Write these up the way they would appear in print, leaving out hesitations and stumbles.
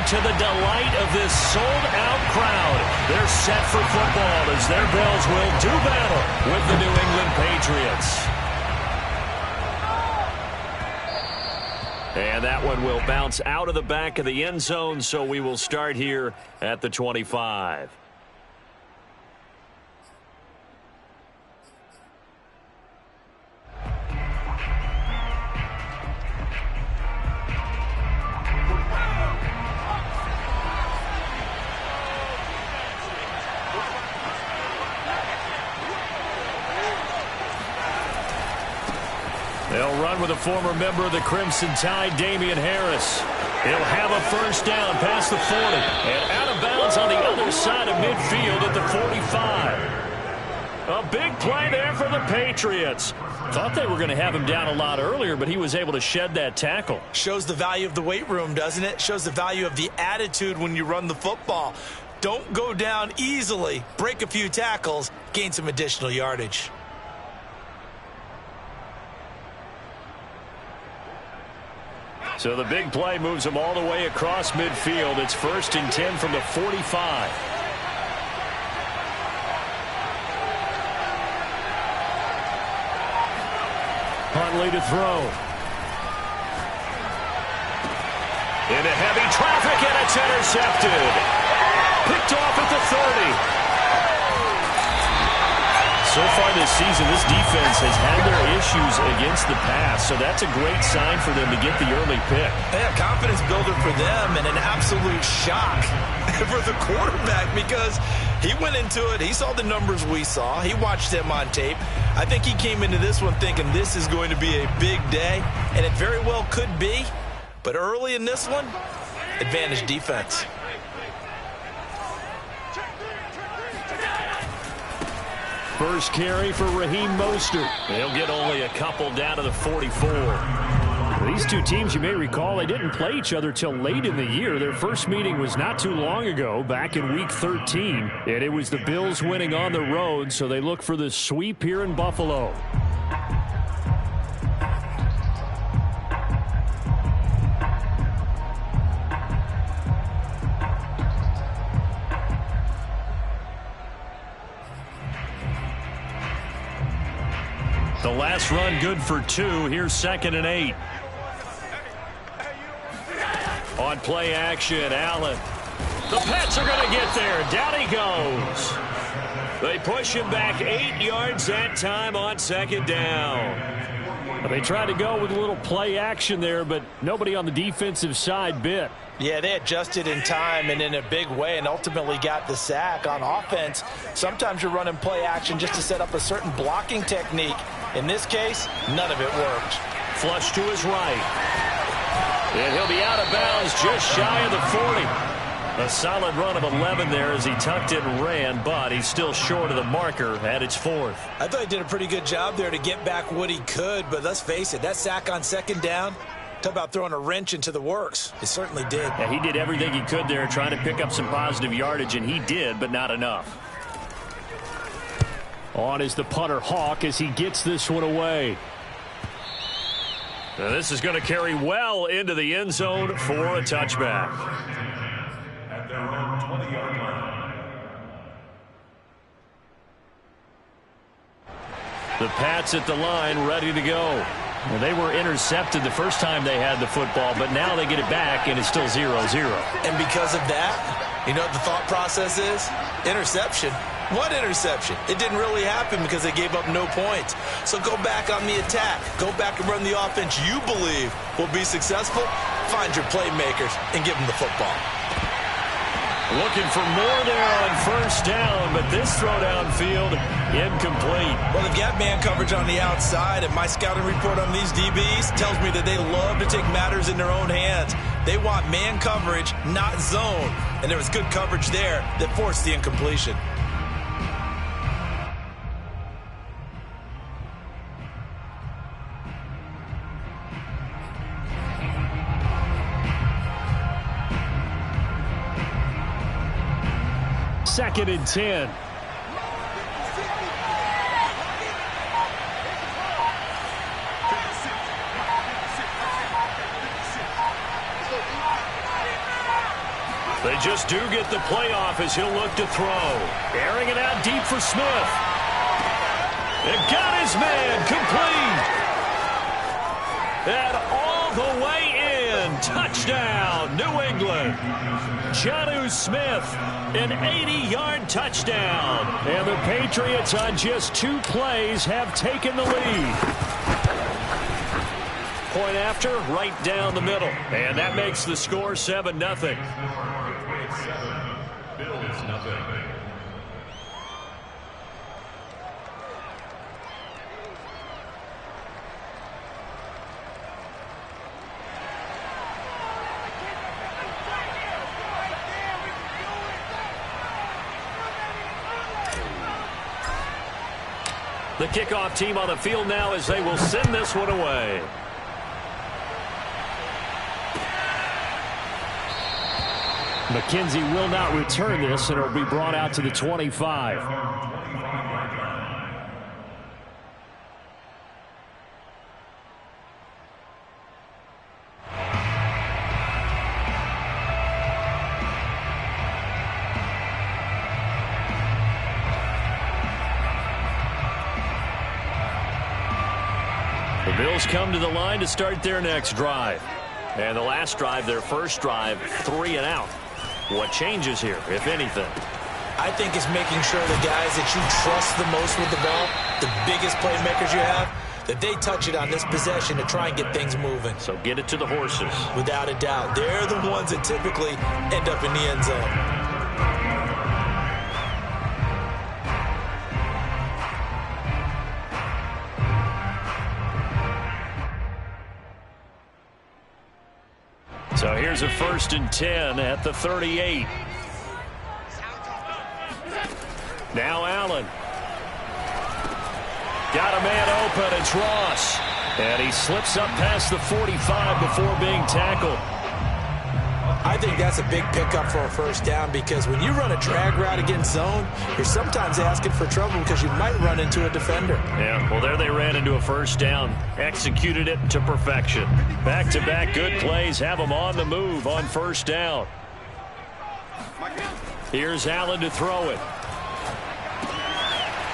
to the delight of this sold-out crowd. They're set for football as their Bills will do battle with the New England Patriots. And that one will bounce out of the back of the end zone, so we will start here at the 25. They'll run with a former member of the Crimson Tide, Damian Harris. He'll have a first down past the 40 and out of bounds on the other side of midfield at the 45. A big play there for the Patriots. Thought they were going to have him down a lot earlier, but he was able to shed that tackle. Shows the value of the weight room, doesn't it? Shows the value of the attitude when you run the football. Don't go down easily. Break a few tackles. Gain some additional yardage. So the big play moves them all the way across midfield. It's 1st and 10 from the 45. Huntley to throw. Into heavy traffic, and it's intercepted. Picked off at the 30. So far this season, this defense has had their issues against the pass, so that's a great sign for them to get the early pick. Yeah, confidence builder for them and an absolute shock for the quarterback because he went into it. He saw the numbers we saw. He watched them on tape. I think he came into this one thinking this is going to be a big day, and it very well could be. But early in this one, advantage defense. First carry for Raheem Mostert. They'll get only a couple down to the 44. These two teams, you may recall, they didn't play each other till late in the year. Their first meeting was not too long ago, back in Week 13. And it was the Bills winning on the road, so they look for the sweep here in Buffalo. The last run good for 2. Here's 2nd and 8. On play action, Allen. The Pats are going to get there. Down he goes. They push him back 8 yards that time on 2nd down. They tried to go with a little play action there, but nobody on the defensive side bit. Yeah, they adjusted in time and in a big way and ultimately got the sack. On offense, sometimes you're running play action just to set up a certain blocking technique. In this case, none of it worked. Flush to his right. And he'll be out of bounds just shy of the 40. A solid run of 11 there as he tucked it and ran, but he's still short of the marker at its 4th. I thought he did a pretty good job there to get back what he could, but let's face it, that sack on 2nd down, talk about throwing a wrench into the works. It certainly did. Yeah, he did everything he could there trying to pick up some positive yardage, and he did, but not enough. On is the punter Hawk as he gets this one away. Now this is going to carry well into the end zone for a touchback. At their own 20-yard line. The Pats at the line ready to go. Well, they were intercepted the first time they had the football, but now they get it back, and it's still 0-0. And because of that, you know what the thought process is? Interception. What interception? It didn't really happen because they gave up no points. So go back on the attack. Go back and run the offense you believe will be successful. Find your playmakers and give them the football. Looking for more there on 1st down, but this throw downfield incomplete. Well, they've got man coverage on the outside, and my scouting report on these DBs tells me that they love to take matters in their own hands. They want man coverage, not zone. And there was good coverage there that forced the incompletion. Second and 10. They just do get the playoff as he'll look to throw. Airing it out deep for Smith. And got his man complete. And all the way in. Touchdown, New England. Jonnu Smith, an 80-yard touchdown. And the Patriots on just 2 plays have taken the lead. Point after, right down the middle. And that makes the score 7-0. The kickoff team on the field now as they will send this one away. McKenzie will not return this, and it will be brought out to the 25. The Bills come to the line to start their next drive. And the last drive, their first drive, 3 and out. What changes here, if anything? I think it's making sure the guys that you trust the most with the ball, the biggest playmakers you have, that they touch it on this possession to try and get things moving. So get it to the horses. Without a doubt. They're the ones that typically end up in the end zone. So here's a 1st and 10 at the 38. Now Allen. Got a man open. It's Ross. And he slips up past the 45 before being tackled. I think that's a big pickup for a first down because when you run a drag route against zone, you're sometimes asking for trouble because you might run into a defender. Yeah, well, there they ran into a first down. Executed it to perfection. Back-to-back good plays have them on the move on first down. Here's Allen to throw it.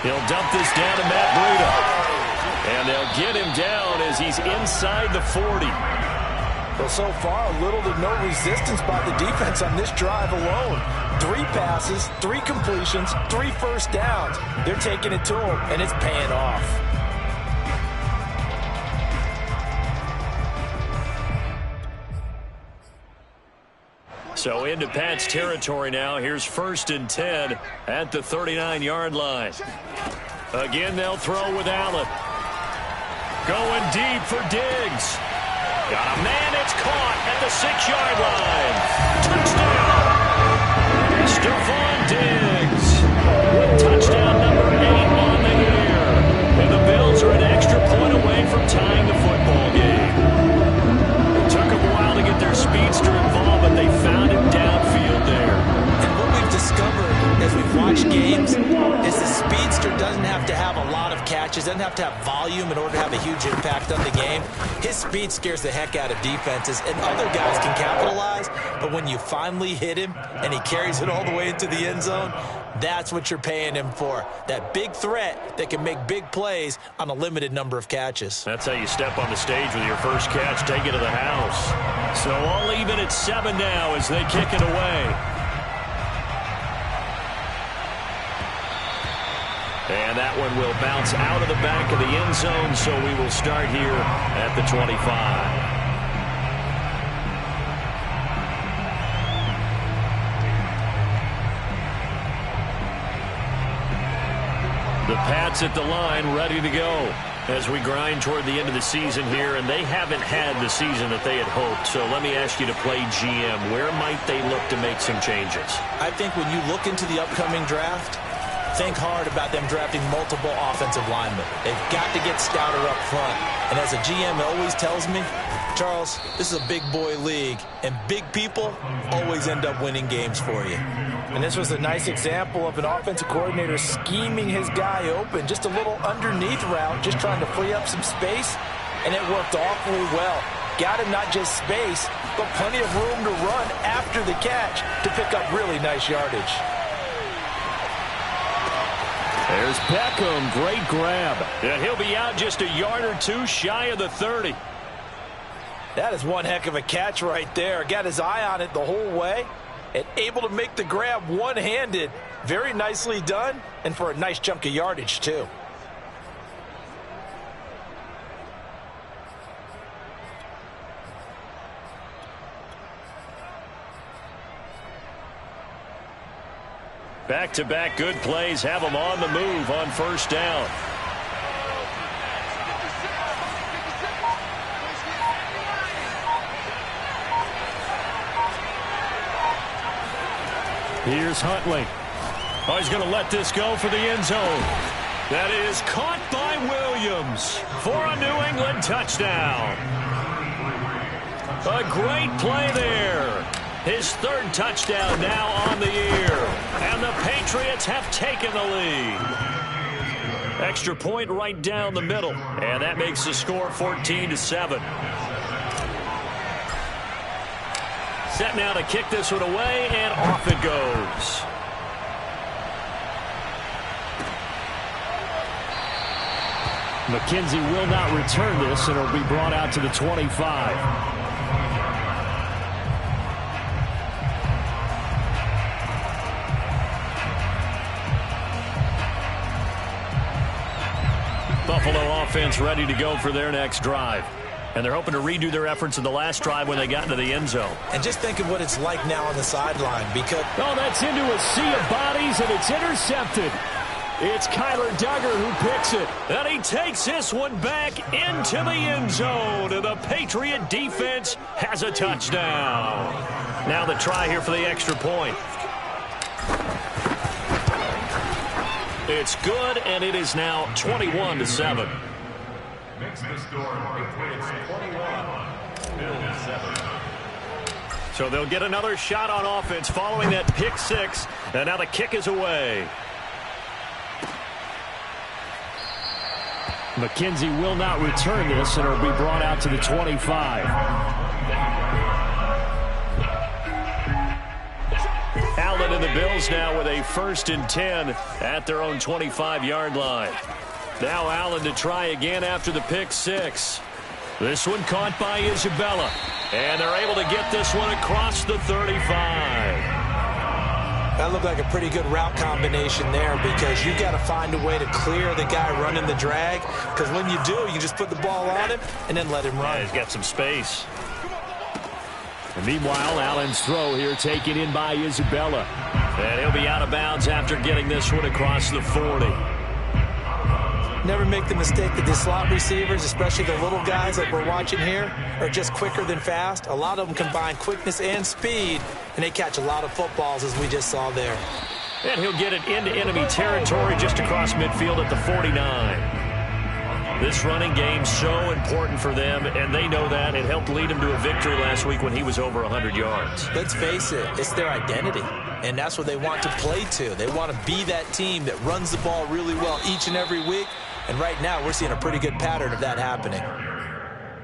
He'll dump this down to Matt Breida. And they'll get him down as he's inside the 40. Well, so far, little to no resistance by the defense on this drive alone. 3 passes, 3 completions, 3 first downs. They're taking it to him, and it's paying off. So into Pat's territory now. Here's 1st and 10 at the 39-yard line. Again, they'll throw with Allen. Going deep for Diggs. Got a man, it's caught at the 6-yard line. Touchdown! Stephon Diggs with touchdown number 8 on the year. And the Bills are an extra point away from tying the football game. It took them a while to get their speedster involved, but they found him downfield there. And what we've discovered as we've watched games is the speedster doesn't have to have a lot of catches, doesn't have to have volume in order to have a huge impact on the game. His speed scares the heck out of defenses, and other guys can capitalize, but when you finally hit him and he carries it all the way into the end zone, that's what you're paying him for. That big threat that can make big plays on a limited number of catches. That's how you step on the stage with your first catch, take it to the house. So all even at 7 now as they kick it away. And that one will bounce out of the back of the end zone, so we will start here at the 25. The Pats at the line ready to go as we grind toward the end of the season here, and they haven't had the season that they had hoped. So let me ask you to play GM. Where might they look to make some changes? I think when you look into the upcoming draft, think hard about them drafting multiple offensive linemen. They've got to get stouter up front. And as a GM always tells me, Charles, this is a big boy league, and big people always end up winning games for you. And this was a nice example of an offensive coordinator scheming his guy open, just a little underneath route, just trying to free up some space, and it worked awfully well. Got him not just space, but plenty of room to run after after the catch to pick up really nice yardage. There's Beckham. Great grab. And he'll be out just a yard or two shy of the 30. That is one heck of a catch right there. Got his eye on it the whole way and able to make the grab one-handed. Very nicely done, and for a nice chunk of yardage, too. Back-to-back good plays have them on the move on first down. Here's Huntley. Oh, he's going to let this go for the end zone. That is caught by Williams for a New England touchdown. A great play there. His third touchdown now on the year. And the Patriots have taken the lead. Extra point right down the middle. And that makes the score 14-7. Set now to kick this one away, and off it goes. McKenzie will not return this, and it'll be brought out to the 25. Buffalo offense ready to go for their next drive. And they're hoping to redo their efforts in the last drive when they got into the end zone. And just think of what it's like now on the sideline because... Oh, that's into a sea of bodies, and it's intercepted. It's Kyler Duggar who picks it. And he takes this one back into the end zone. And the Patriot defense has a touchdown. Now the try here for the extra point. It's good, and it is now 21-7. Makes the score Patriots 21-7. So they'll get another shot on offense following that pick six. And now the kick is away. McKenzie will not return this, and it'll be brought out to the 25. Allen and the Bills now with a 1st and 10 at their own 25-yard line. Now Allen to try again after the pick six. This one caught by Isabella. And they're able to get this one across the 35. That looked like a pretty good route combination there because you got to find a way to clear the guy running the drag. Because when you do, you just put the ball on him and then let him run. Yeah, he's got some space. And meanwhile, Allen's throw here taken in by Isabella. And he'll be out of bounds after getting this one across the 40. Never make the mistake that the slot receivers, especially the little guys like we're watching here, are just quicker than fast. A lot of them combine quickness and speed, and they catch a lot of footballs, as we just saw there. And he'll get it into enemy territory just across midfield at the 49. This running game so important for them, and they know that. It helped lead them to a victory last week when he was over 100 yards. Let's face it, it's their identity, and that's what they want to play to. They want to be that team that runs the ball really well each and every week. And right now, we're seeing a pretty good pattern of that happening.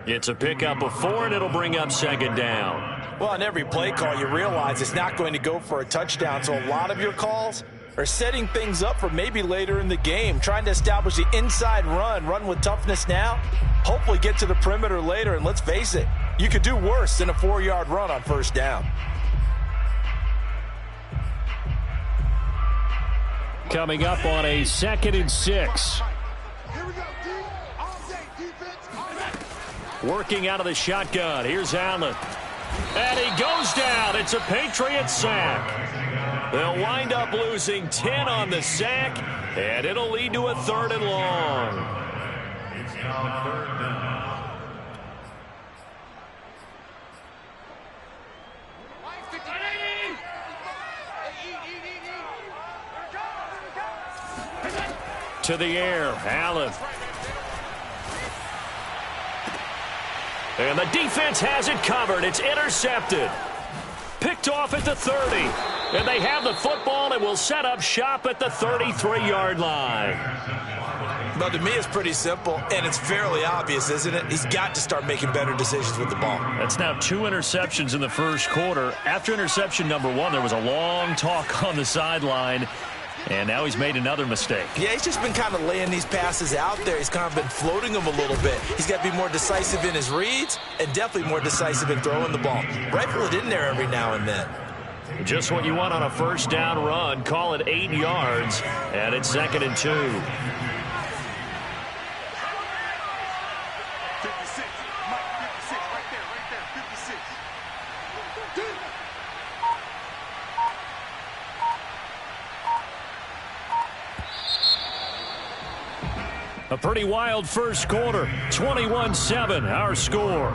It's a pickup of 4, and it'll bring up 2nd down. Well, on every play call, you realize it's not going to go for a touchdown. So a lot of your calls are setting things up for maybe later in the game, trying to establish the inside run with toughness now, hopefully get to the perimeter later. And let's face it, you could do worse than a 4-yard run on 1st down. Coming up on a 2nd and 6. Working out of the shotgun. Here's Allen. And he goes down. It's a Patriot sack. They'll wind up losing 10 on the sack, and it'll lead to a 3rd and long. It's now 3rd down. To the air, Allen. And the defense has it covered. It's intercepted. Picked off at the 30. And they have the football and will set up shop at the 33-yard line. Well, to me, it's pretty simple, and it's fairly obvious, isn't it? He's got to start making better decisions with the ball. That's now 2 interceptions in the first quarter. After interception number 1, there was a long talk on the sideline, and now he's made another mistake. Yeah, he's just been kind of laying these passes out there. He's kind of been floating them a little bit. He's got to be more decisive in his reads and definitely more decisive in throwing the ball. Rifle it in there every now and then. Just what you want on a first down run. Call it 8 yards, and it's 2nd and 2. A pretty wild first quarter. 21-7, our score.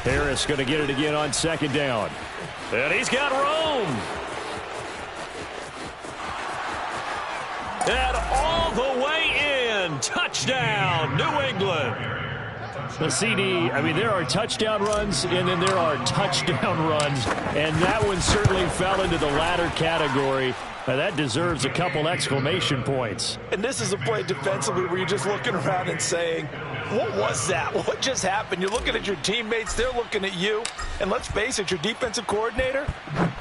Harris going to get it again on 2nd down. And he's got room. And all the way in. Touchdown, New England. The CD, I mean, there are touchdown runs, and then there are touchdown runs. And that one certainly fell into the latter category. That deserves a couple exclamation points. And this is a play defensively where you're just looking around and saying, what was that? What just happened? You're looking at your teammates. They're looking at you. And let's face it, your defensive coordinator,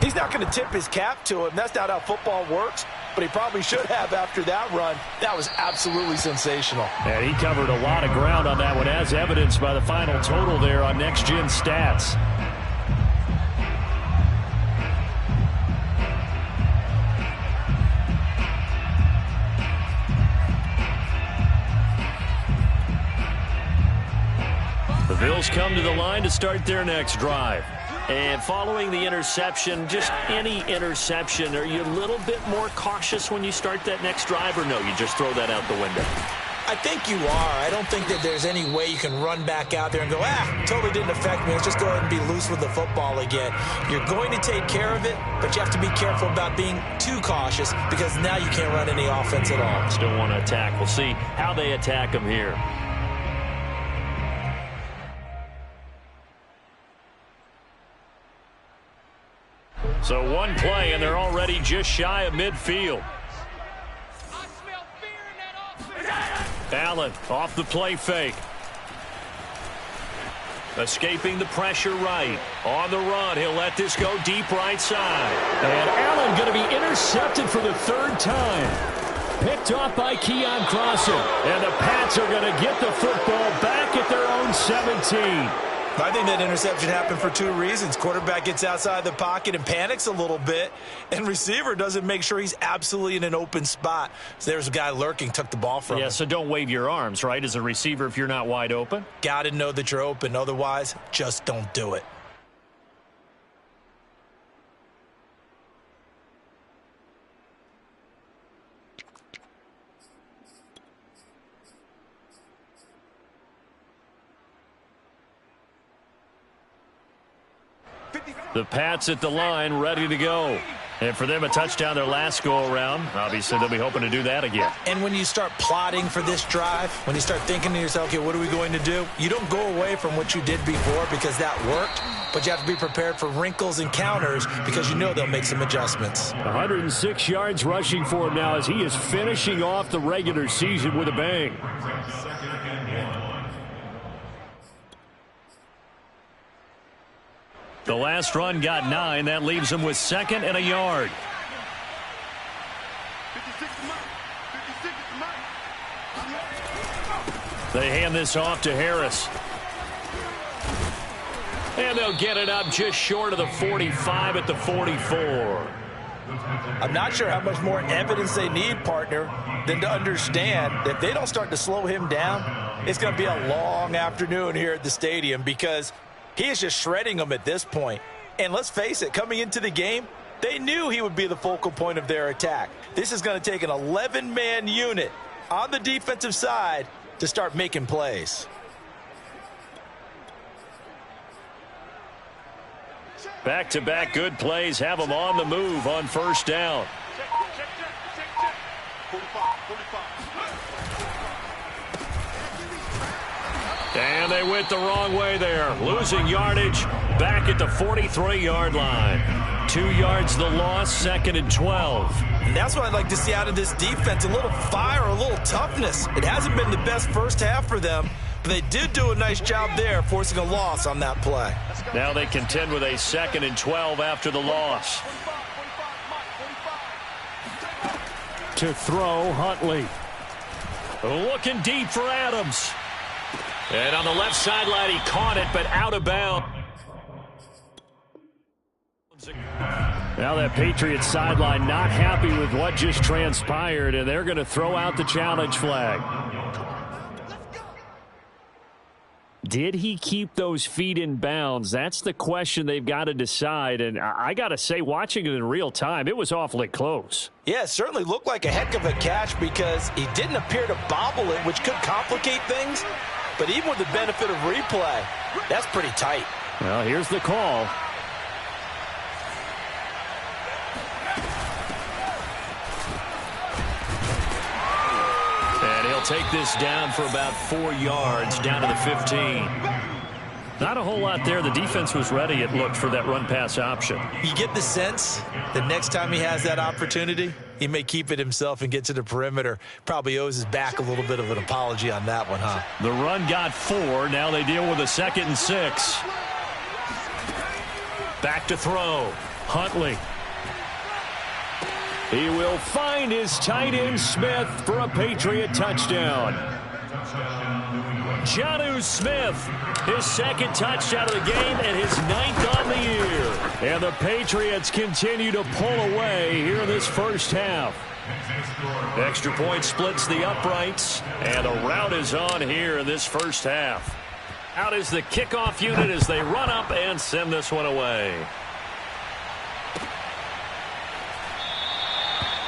he's not going to tip his cap to him. That's not how football works. But he probably should have after that run. That was absolutely sensational. And he covered a lot of ground on that one, as evidenced by the final total there on Next Gen Stats. The Bills come to the line to start their next drive. And following the interception, just any interception, are you a little bit more cautious when you start that next drive, or no, you just throw that out the window? I think you are. I don't think that there's any way you can run back out there and go, totally didn't affect me. Let's just go ahead and be loose with the football again. You're going to take care of it, but you have to be careful about being too cautious because now you can't run any offense at all. Still want to attack. We'll see how they attack him here. So one play, and they're already just shy of midfield. Allen off the play fake. Escaping the pressure right. On the run, he'll let this go deep right side. And Allen going to be intercepted for the 3rd time. Picked off by Keon Crossen. And the Pats are going to get the football back at their own 17. I think that interception happened for 2 reasons. Quarterback gets outside the pocket and panics a little bit, and receiver doesn't make sure he's absolutely in an open spot. So there's a guy lurking, took the ball from him. Yeah, so don't wave your arms, right, as a receiver if you're not wide open? Got to know that you're open. Otherwise, just don't do it. The Pats at the line, ready to go. And for them, a touchdown their last go-around. Obviously, they'll be hoping to do that again. And when you start plotting for this drive, when you start thinking to yourself, okay, what are we going to do? You don't go away from what you did before because that worked, but you have to be prepared for wrinkles and counters because you know they'll make some adjustments. 106 yards rushing for him now as he is finishing off the regular season with a bang. The last run got 9. That leaves him with 2nd and a yard. They hand this off to Harris. And they'll get it up just short of the 45 at the 44. I'm not sure how much more evidence they need, partner, than to understand that if they don't start to slow him down, it's going to be a long afternoon here at the stadium because he is just shredding them at this point. And let's face it, coming into the game, they knew he would be the focal point of their attack. This is going to take an 11-man unit on the defensive side to start making plays. Back-to-back good plays have them on the move on first down. And they went the wrong way there, losing yardage back at the 43-yard line. 2 yards the loss, 2nd and 12. And that's what I'd like to see out of this defense, a little fire, a little toughness. It hasn't been the best first half for them, but they did do a nice job there, forcing a loss on that play. Now they contend with a 2nd and 12 after the loss. To throw, Huntley. Looking deep for Adams. And on the left sideline, he caught it, but out of bounds. Now that Patriots sideline not happy with what just transpired, and they're going to throw out the challenge flag. Did he keep those feet in bounds? That's the question they've got to decide. And I got to say, watching it in real time, it was awfully close. Yeah, it certainly looked like a heck of a catch because he didn't appear to bobble it, which could complicate things. But even with the benefit of replay, that's pretty tight. Well, here's the call. And he'll take this down for about 4 yards, down to the 15. Not a whole lot there. The defense was ready, it looked, for that run-pass option. You get the sense that next time he has that opportunity, he may keep it himself and get to the perimeter. Probably owes his back a little bit of an apology on that one, huh? The run got 4. Now they deal with a 2nd and 6. Back to throw. Huntley. He will find his tight end Smith for a Patriot touchdown. Jonnu Smith, his 2nd touchdown of the game and his 9th on the year. And the Patriots continue to pull away here in this first half. Extra point splits the uprights, and a rout is on here in this first half. Out is the kickoff unit as they run up and send this one away.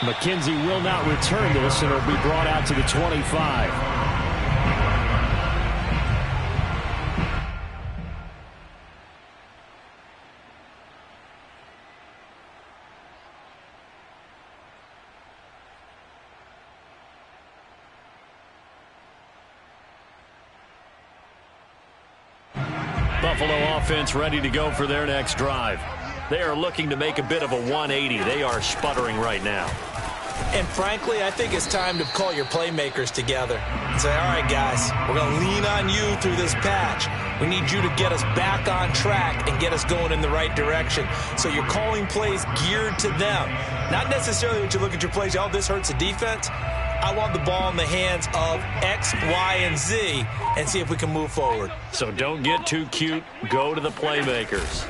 McKenzie will not return this, and it'll be brought out to the 25. Buffalo offense ready to go for their next drive. They are looking to make a bit of a 180. They are sputtering right now. And frankly, I think it's time to call your playmakers together and say, all right, guys, we're going to lean on you through this patch. We need you to get us back on track and get us going in the right direction. So you're calling plays geared to them. Not necessarily when you look at your plays, oh, this hurts the defense. I want the ball in the hands of X, Y, and Z and see if we can move forward. So don't get too cute. Go to the playmakers.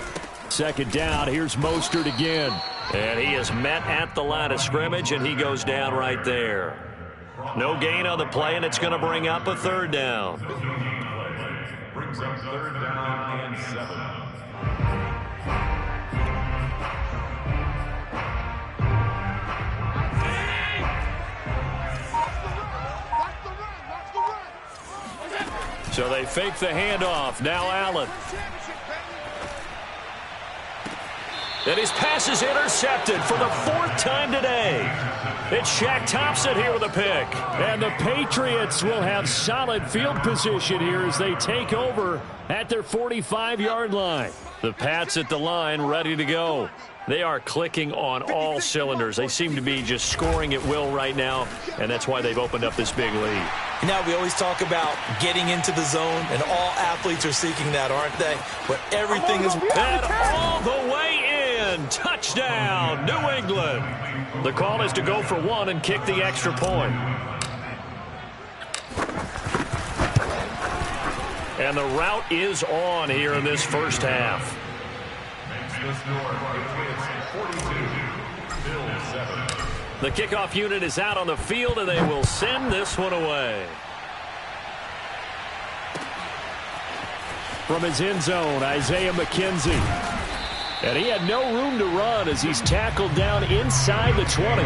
2nd down. Here's Mostert again. And he is met at the line of scrimmage, and he goes down right there. No gain on the play, and it's going to bring up a 3rd down. Brings up 3rd down and 7. So they fake the handoff. Now Allen. And his pass is intercepted for the 4th time today. It's Shaq Thompson here with a pick. And the Patriots will have solid field position here as they take over at their 45-yard line. The Pats at the line ready to go. They are clicking on all cylinders. They seem to be just scoring at will right now, and that's why they've opened up this big lead. Now, we always talk about getting into the zone, and all athletes are seeking that, aren't they? But everything is... And all the way in. Touchdown, New England. The call is to go for 1 and kick the extra point. And the route is on here in this first half. The kickoff unit is out on the field, and they will send this one away. From his end zone, Isaiah McKenzie. And he had no room to run as he's tackled down inside the 20.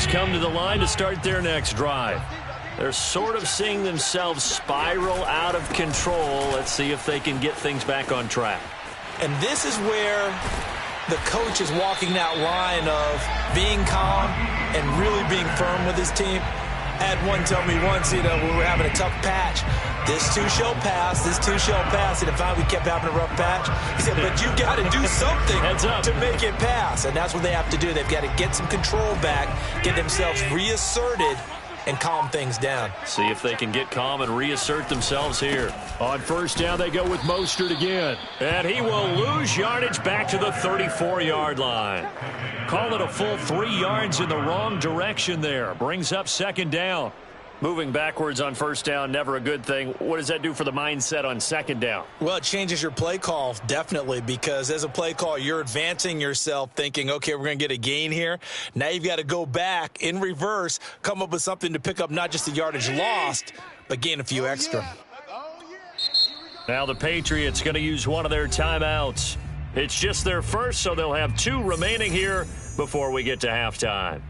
Bills come to the line to start their next drive. They're sort of seeing themselves spiral out of control. Let's see if they can get things back on track. And this is where the coach is walking that line of being calm and really being firm with his team. I had one tell me once, we were having a tough patch. This too shall pass, this too shall pass. And if we kept having a rough patch, he said, but you've got to do something to make it pass. And that's what they have to do. They've got to get some control back, get themselves reasserted, and calm things down. See if they can get calm and reassert themselves here. On first down, they go with Mostert again. And he will lose yardage back to the 34-yard line. Call it a full 3 yards in the wrong direction there. Brings up second down. Moving backwards on first down, never a good thing. What does that do for the mindset on second down? Well, it changes your play call, definitely, because as a play call, you're advancing yourself thinking, okay, we're going to get a gain here. Now you've got to go back in reverse, come up with something to pick up not just the yardage lost, but gain a few extra. Now the Patriots going to use one of their timeouts. It's just their first, so they'll have 2 remaining here before we get to halftime.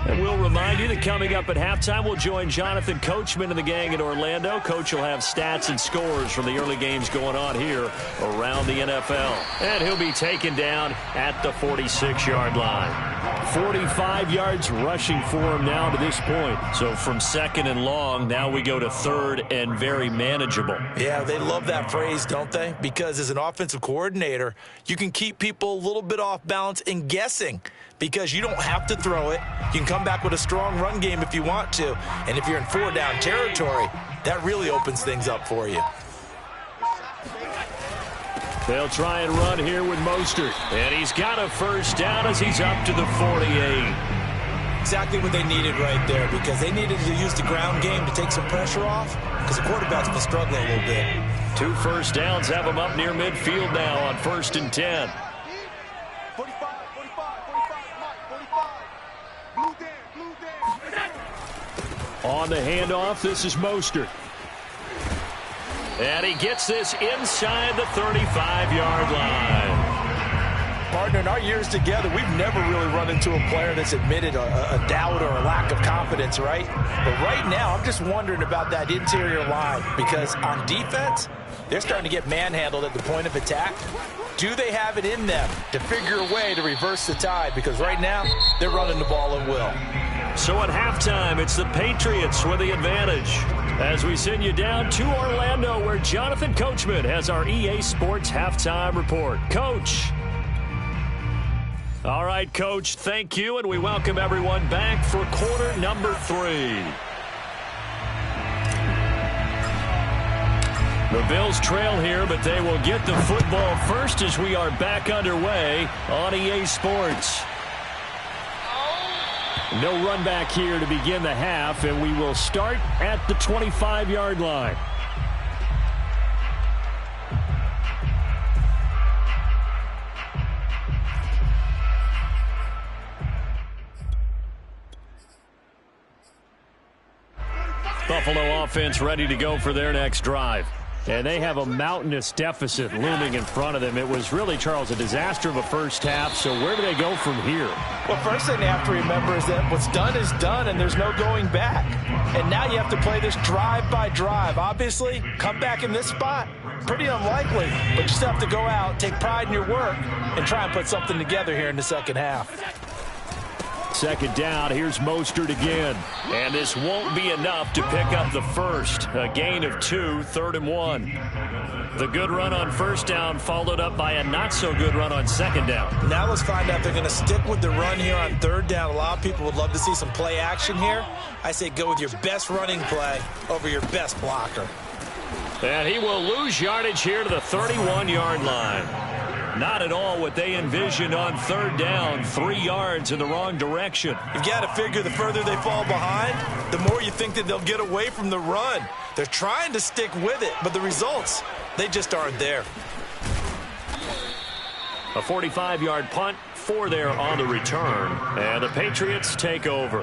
And we'll remind you that coming up at halftime, we'll join Jonathan Coachman and the gang in Orlando. Coach will have stats and scores from the early games going on here around the NFL. And he'll be taken down at the 46-yard line. 45 yards rushing for him now to this point. So from second and long, now we go to third and very manageable. Yeah, they love that phrase, don't they? Because as an offensive coordinator, you can keep people a little bit off balance and guessing. Because you don't have to throw it. You can come back with a strong run game if you want to. And if you're in 4-down territory, that really opens things up for you. They'll try and run here with Mostert. And he's got a first down as he's up to the 48. Exactly what they needed right there, because they needed to use the ground game to take some pressure off, because the quarterback's been struggling a little bit. 2 first downs have him up near midfield now on 1st and 10. On the handoff, this is Mostert. And he gets this inside the 35-yard line. Partner, in our years together, we've never really run into a player that's admitted a doubt or a lack of confidence, right? But right now, I'm just wondering about that interior line, because on defense, they're starting to get manhandled at the point of attack. Do they have it in them to figure a way to reverse the tide? Because right now, they're running the ball at will. So at halftime, it's the Patriots with the advantage. As we send you down to Orlando, where Jonathan Coachman has our EA Sports halftime report. Coach. All right, Coach, thank you, and we welcome everyone back for quarter number 3. The Bills trail here, but they will get the football first as we are back underway on EA Sports. No run back here to begin the half, and we will start at the 25-yard line. Buffalo offense ready to go for their next drive. And they have a mountainous deficit looming in front of them. It was really, Charles, a disaster of a first half. So where do they go from here? Well, first thing they have to remember is that what's done is done, and there's no going back. And now you have to play this drive by drive. Obviously, come back in this spot, pretty unlikely. But you still have to go out, take pride in your work, and try and put something together here in the second half. Second down, here's Mostert again. And this won't be enough to pick up the first. A gain of 2, 3rd and 1. The good run on first down followed up by a not-so-good run on second down. Now let's find out if they're going to stick with the run here on 3rd down. A lot of people would love to see some play action here. I say go with your best running play over your best blocker. And he will lose yardage here to the 31-yard line. Not at all what they envisioned on 3rd down. 3 yards in the wrong direction. You've got to figure the further they fall behind, the more you think that they'll get away from the run. They're trying to stick with it, but the results, they just aren't there. A 45-yard punt, 4 there on the return. And the Patriots take over.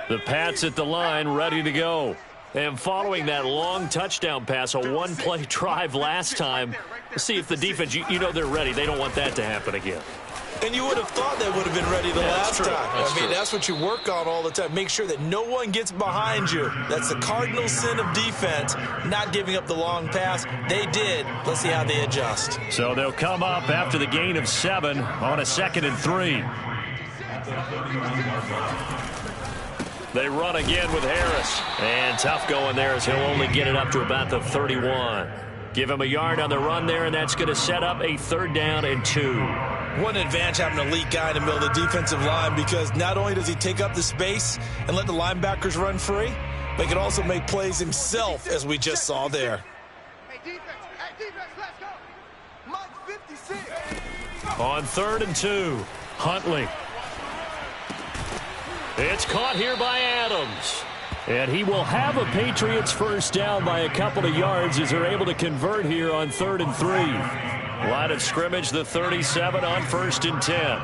The Pats at the line, ready to go. And following that long touchdown pass, a one-play drive last time, see if the defense, you know they're ready. They don't want that to happen again. And you would have thought they would have been ready the last time. I mean, that's what you work on all the time. Make sure that no one gets behind you. That's the cardinal sin of defense, not giving up the long pass. They did. Let's see how they adjust. So they'll come up after the gain of 7 on a 2nd and 3. They run again with Harris. And tough going there as he'll only get it up to about the 31. Give him a yard on the run there, and that's going to set up a 3rd down and 2. What an advantage having an elite guy in the middle of the defensive line, because not only does he take up the space and let the linebackers run free, but he can also make plays himself, as we just saw there. Hey, defense, let's go. Mike 56. On 3rd and 2, Huntley. It's caught here by Adams. And he will have a Patriots first down by a couple of yards as they're able to convert here on 3rd and 3. Line of scrimmage, the 37 on 1st and 10.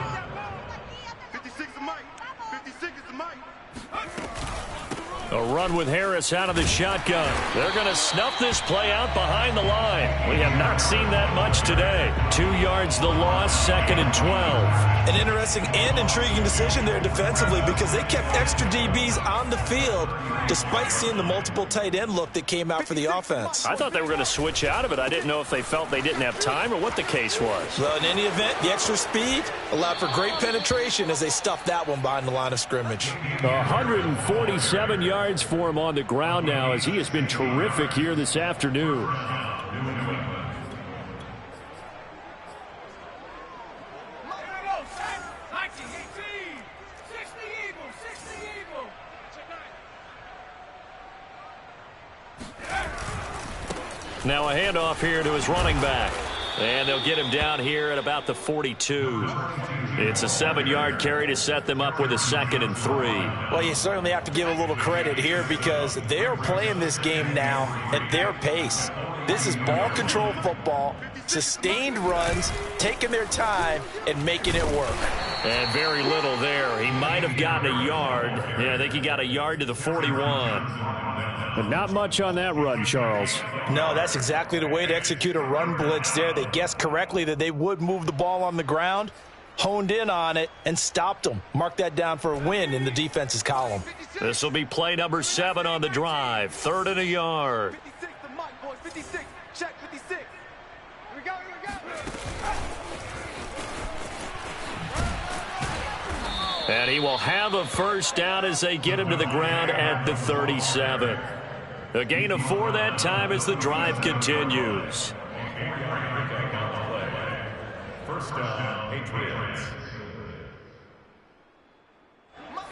56 is Mike. 56 is Mike. A run with Harris out of the shotgun. They're going to snuff this play out behind the line. We have not seen that much today. 2 yards the loss, 2nd and 12. An interesting and intriguing decision there defensively, because they kept extra DBs on the field despite seeing the multiple tight end look that came out for the offense. I thought they were going to switch out of it. I didn't know if they felt they didn't have time or what the case was. Well, in any event, the extra speed allowed for great penetration as they stuffed that one behind the line of scrimmage. 147 yards for him on the ground now, as he has been terrific here this afternoon. Now a handoff here to his running back. And they'll get him down here at about the 42. It's a 7-yard carry to set them up with a 2nd and 3. Well, you certainly have to give a little credit here, because they are playing this game now at their pace. This is ball control football, sustained runs, taking their time and making it work. And very little there. He might have gotten a yard. Yeah, I think he got a yard to the 41. But not much on that run, Charles. No, that's exactly the way to execute a run blitz there. They guessed correctly that they would move the ball on the ground, honed in on it, and stopped them. Mark that down for a win in the defense's column. This will be play number 7 on the drive. 3rd and a yard. 56 to Mike, boys. 56. Check 56. Here we go. And he will have a first down as they get him to the ground at the 37. A gain of 4 that time as the drive continues. First down, Patriots.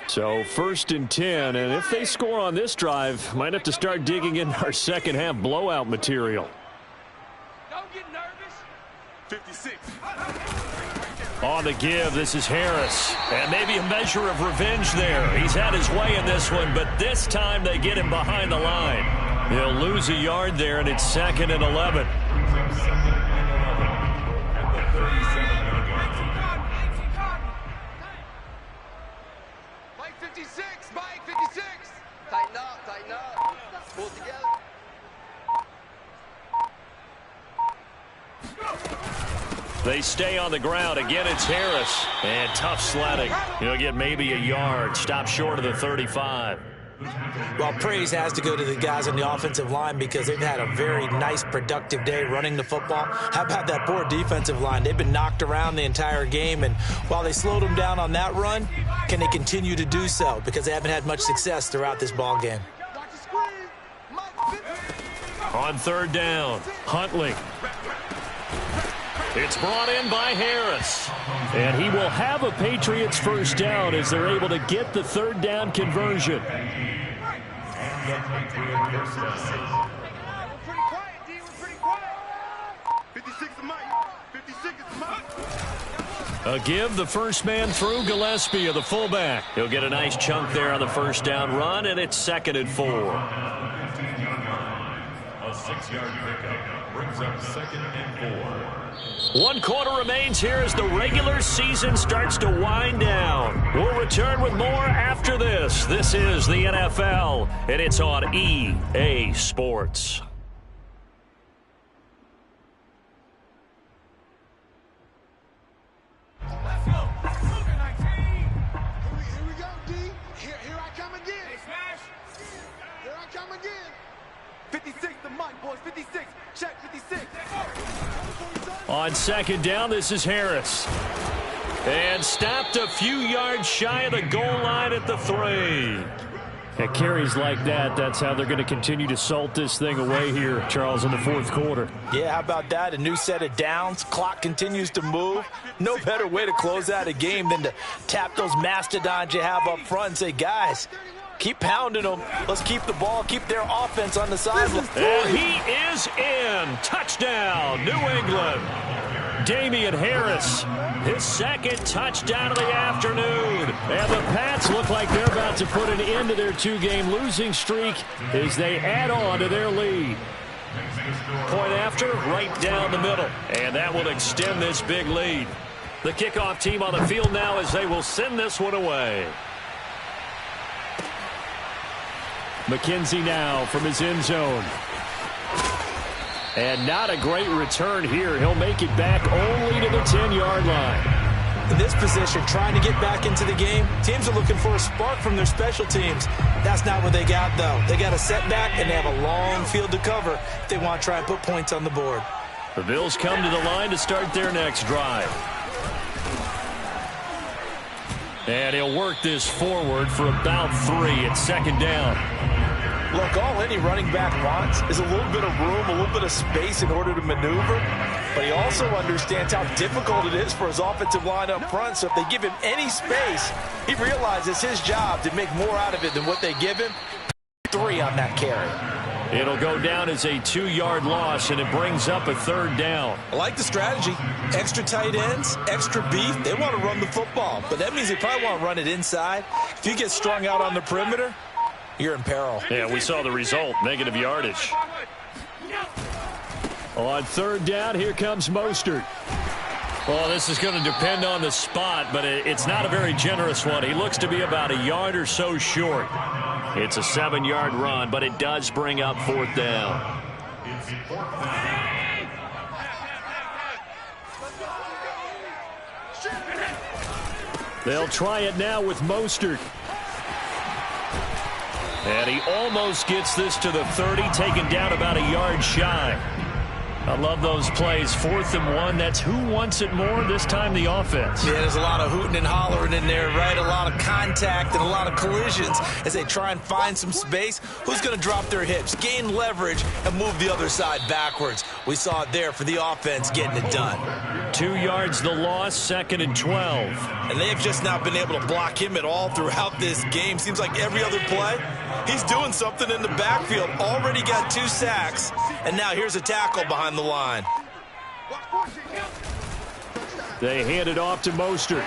So 1st and 10, and if they score on this drive, might have to start digging in our second half blowout material. Don't get nervous. 56. On the give, this is Harris. And maybe a measure of revenge there. He's had his way in this one, but this time they get him behind the line. He'll lose a yard there, and it's 2nd and 11. Mike 56. Mike 56. Tighten up. Pull together. They stay on the ground. Again, it's Harris. And tough sledding. He'll get maybe a yard. Stop short of the 35. Well, praise has to go to the guys on the offensive line, because they've had a very nice, productive day running the football. How about that poor defensive line? They've been knocked around the entire game, and while they slowed them down on that run, can they continue to do so? Because they haven't had much success throughout this ball game. Watch the screen. Mike 50. On 3rd down, Huntley. It's brought in by Harris. And he will have a Patriots first down as they're able to get the 3rd down conversion. We're pretty quiet, D. We're pretty quiet. 56 to Mike. 56 is Mike. A give, the first man through, Gillespie of the fullback. He'll get a nice chunk there on the first down run, and it's 2nd and 4. A 6-yard pickup brings up 2nd and 4. 1 quarter remains here as the regular season starts to wind down. We'll return with more after this. Sports. This is the NFL, and it's on EA Sports. Let's go. Here we go, D. Here I come again. Here I come again. 56 the mic, boys. 56. Check 56. On second down, this is Harris. And stopped a few yards shy of the goal line at the 3. At carries like that, that's how they're going to continue to salt this thing away here, Charles, in the fourth quarter. Yeah, how about that? A new set of downs. Clock continues to move. No better way to close out a game than to tap those mastodons you have up front and say, guys, keep pounding them. Let's keep the ball, keep their offense on the sideline. And he is in. Touchdown, New England. Damian Harris, his second touchdown of the afternoon. And the Pats look like they're about to put an end to their 2-game losing streak as they add on to their lead. Point after, right down the middle. And that will extend this big lead. The kickoff team on the field now as they will send this one away. McKenzie now from his end zone. And not a great return here. He'll make it back only to the 10-yard line. In this position, trying to get back into the game, teams are looking for a spark from their special teams. That's not what they got, though. They got a setback, and they have a long field to cover if they want to try and put points on the board. The Bills come to the line to start their next drive. And he'll work this forward for about 3 at second down. Look, all any running back wants is a little bit of room, a little bit of space in order to maneuver. But he also understands how difficult it is for his offensive line up front. So if they give him any space, he realizes his job to make more out of it than what they give him. 3 on that carry. It'll go down as a 2-yard loss, and it brings up a third down. I like the strategy. Extra tight ends, extra beef. They want to run the football, but that means they probably want to run it inside. If you get strung out on the perimeter, you're in peril. Yeah, we saw the result, negative yardage. On third down, here comes Mostert. Well, this is going to depend on the spot, but it's not a very generous one. He looks to be about a yard or so short. It's a 7-yard run, but it does bring up fourth down. They'll try it now with Mostert. And he almost gets this to the 30, taken down about a yard shy. I love those plays. 4th and 1. That's who wants it more, this time the offense. Yeah, there's a lot of hooting and hollering in there, right? A lot of contact and a lot of collisions as they try and find some space. Who's going to drop their hips, gain leverage, and move the other side backwards? We saw it there for the offense getting it done. 2 yards the loss, 2nd and 12. And they've just not been able to block him at all throughout this game. Seems like every other play, he's doing something in the backfield. Already got 2 sacks, and now here's a tackle behind the line. They hand it off to Mostert.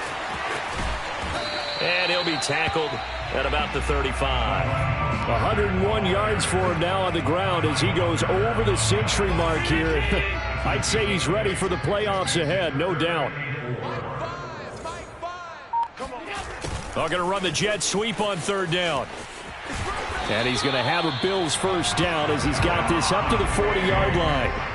And he'll be tackled at about the 35. 101 yards for him now on the ground as he goes over the century mark here. I'd say he's ready for the playoffs ahead, no doubt. They're going to run the jet sweep on third down. And he's going to have a Bills first down as he's got this up to the 40-yard line.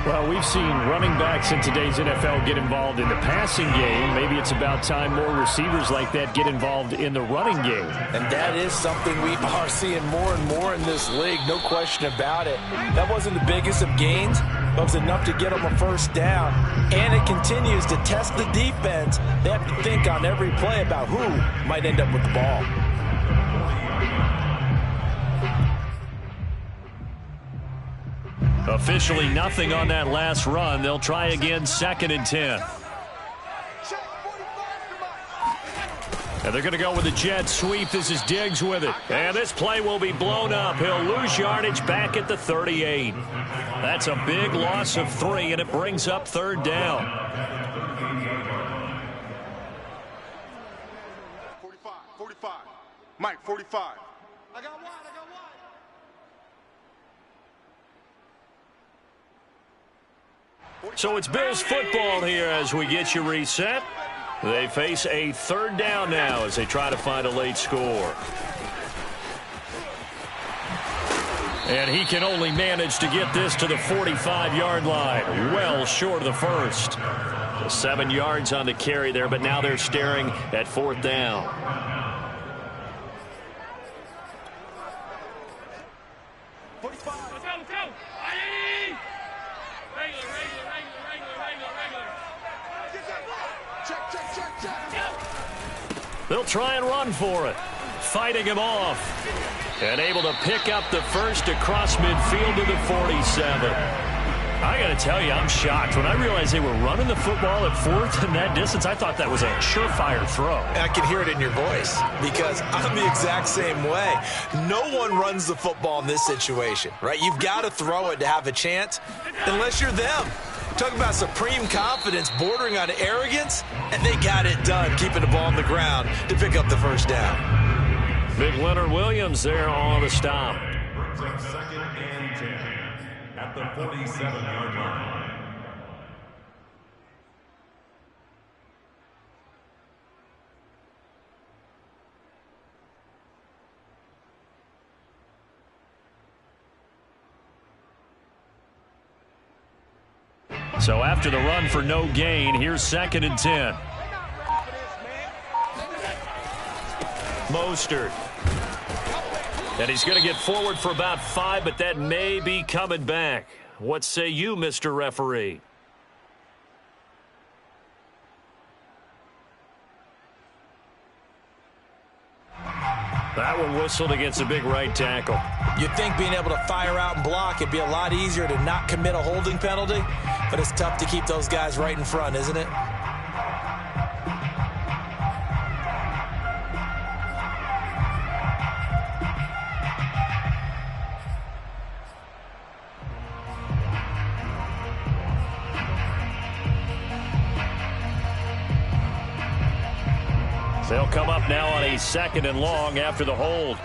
Well, we've seen running backs in today's NFL get involved in the passing game. Maybe it's about time more receivers like that get involved in the running game. And that is something we are seeing more and more in this league, no question about it. That wasn't the biggest of gains, but it was enough to get them a first down. And it continues to test the defense. They have to think on every play about who might end up with the ball. Officially nothing on that last run. They'll try again, 2nd and 10. And they're going to go with a jet sweep. This is Diggs with it. And this play will be blown up. He'll lose yardage back at the 38. That's a big loss of 3, and it brings up third down. 45. Mike, 45. I got one. So it's Bills football here as we get you reset. They face a third down now as they try to find a late score. And he can only manage to get this to the 45-yard line, well short of the first. 7 yards on the carry there, but now they're staring at fourth down. They'll try and run for it. Fighting him off. And able to pick up the first across midfield to the 47. I got to tell you, I'm shocked. When I realized they were running the football at fourth in that distance, I thought that was a surefire throw. I can hear it in your voice because I'm the exact same way. No one runs the football in this situation, right? You've got to throw it to have a chance unless you're them. Talk about supreme confidence bordering on arrogance, and they got it done, keeping the ball on the ground to pick up the first down. Big Leonard Williams there on the stop. Brings up 2nd and 10 at the 47-yard line. So after the run for no gain, here's 2nd and 10. Mostert. And he's going to get forward for about 5, but that may be coming back. What say you, Mr. Referee? That one whistled against a big right tackle. You'd think being able to fire out and block, it'd be a lot easier to not commit a holding penalty, but it's tough to keep those guys right in front, isn't it? They'll come up now on a 2nd and long after the hold.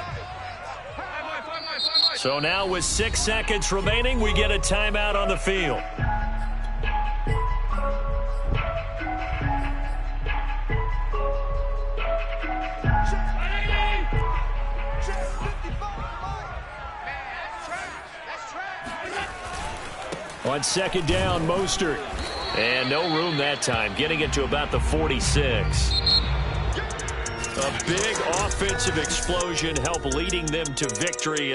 So now with 6 seconds remaining, we get a timeout on the field. On 2nd down, Mostert. And no room that time, getting it to about the 46. A big offensive explosion helped leading them to victory.